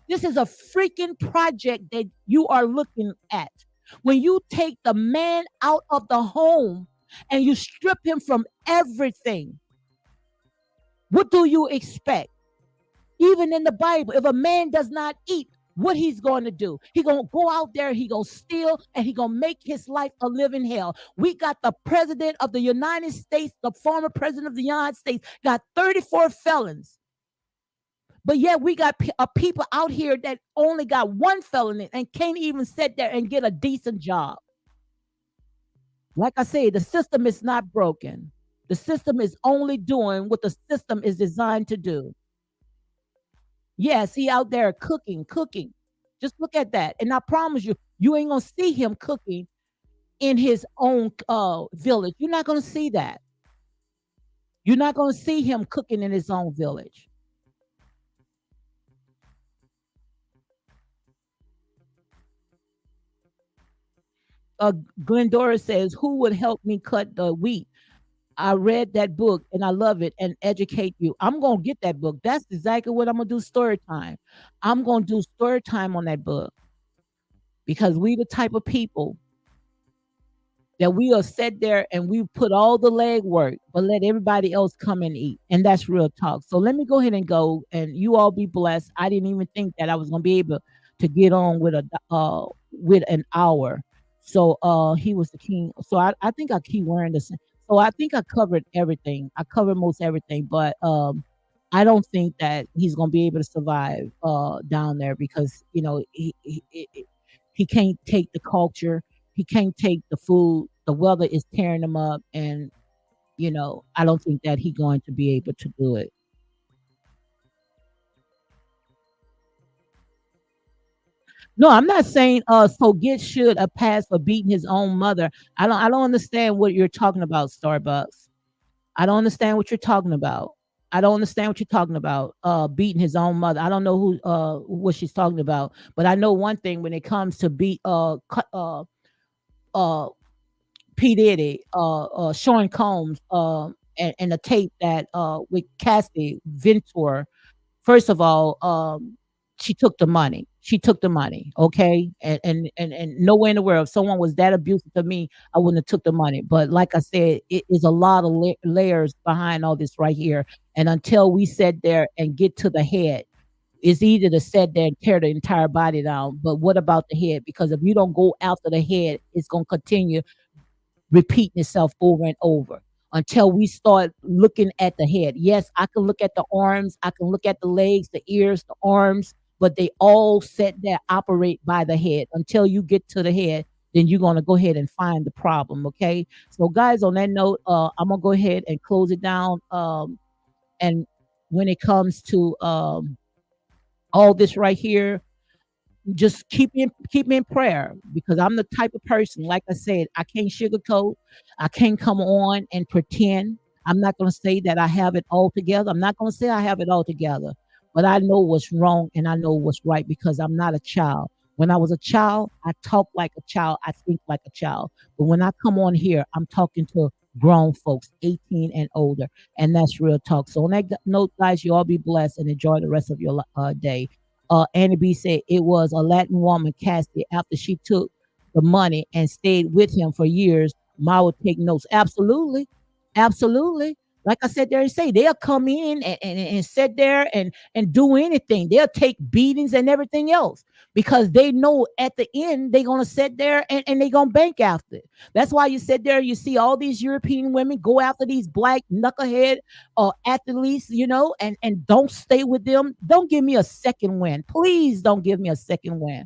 This is a freaking project that you are looking at. When you take the man out of the home and you strip him from everything, what do you expect? Even in the Bible, if a man does not eat, what he's going to do? He going to go out there, he going to steal, and he going to make his life a living hell. We got the president of the United States, the former president of the United States, got 34 felons. But yet we got people out here that only got one felony and can't even sit there and get a decent job. Like I say, the system is not broken. The system is only doing what the system is designed to do. Yes, he out there cooking, cooking. Just look at that. And I promise you, you ain't gonna see him cooking in his own village. You're not gonna see that. You're not gonna see him cooking in his own village. uh, Glendora says, "Who would help me cut the wheat?" I read that book and I love it and educate you. I'm gonna get that book. That's exactly what I'm gonna do. Story time. I'm gonna do story time on that book because we the type of people that we will sit there and we put all the leg work, but let everybody else come and eat. And that's real talk. So let me go ahead and go, and you all be blessed. I didn't even think that I was gonna be able to get on with an hour. So he was the king. So I think I keep wearing the same. So I think I covered everything. I covered most everything, but I don't think that he's gonna be able to survive down there because he can't take the culture, he can't take the food. The weather is tearing him up, and I don't think that he's going to be able to do it. No, I'm not saying so get should a pass for beating his own mother. I don't understand what you're talking about, Starbucks. I don't understand what you're talking about. I don't understand what you're talking about. Beating his own mother. I don't know who what she's talking about, but I know one thing when it comes to beat uh P. Diddy, Sean Combs, and the tape that with Cassie Ventura. First of all, she took the money. She took the money, okay, and nowhere in the world, if someone was that abusive to me, I wouldn't have took the money. But like I said, it is a lot of layers behind all this right here, and until we sit there and get to the head, it's easy to sit there and tear the entire body down. But what about the head? Because if you don't go after the head, it's gonna continue repeating itself over and over until we start looking at the head. Yes, I can look at the arms, I can look at the legs, the ears, the arms, but they all set there operate by the head. Until you get to the head, then you're going to go ahead and find the problem. Okay. So, guys, on that note, I'm going to go ahead and close it down. And when it comes to all this right here, just keep me in prayer because I'm the type of person, like I said, I can't sugarcoat. I can't come on and pretend. I'm not going to say that I have it all together. I'm not going to say I have it all together, but I know what's wrong and I know what's right because I'm not a child. When I was a child, I talk like a child. I think like a child. But when I come on here, I'm talking to grown folks, 18 and older, and that's real talk. So on that note, guys, you all be blessed and enjoy the rest of your day. Annie B said it was a Latin woman, Cassie, after she took the money and stayed with him for years. Ma would take notes. Absolutely. Absolutely. Like I said there and say, they'll come in and sit there and do anything. They'll take beatings and everything else because they know at the end they're going to sit there and they're going to bank after it. That's why you sit there, you see all these European women go after these black knucklehead athletes, and don't stay with them. Don't give me a second win. Please don't give me a second win.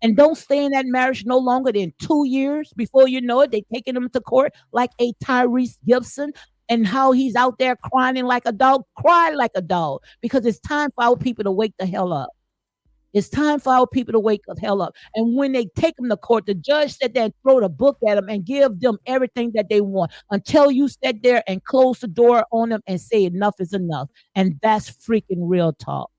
And don't stay in that marriage no longer than 2 years. Before you know it, they taking them to court like a Tyrese Gibson. and how he's out there crying like a dog, cry like a dog, because it's time for our people to wake the hell up. It's time for our people to wake the hell up. And when they take them to court, the judge sat there and throw the book at them and give them everything that they want until you sit there and close the door on them and say enough is enough. And that's freaking real talk.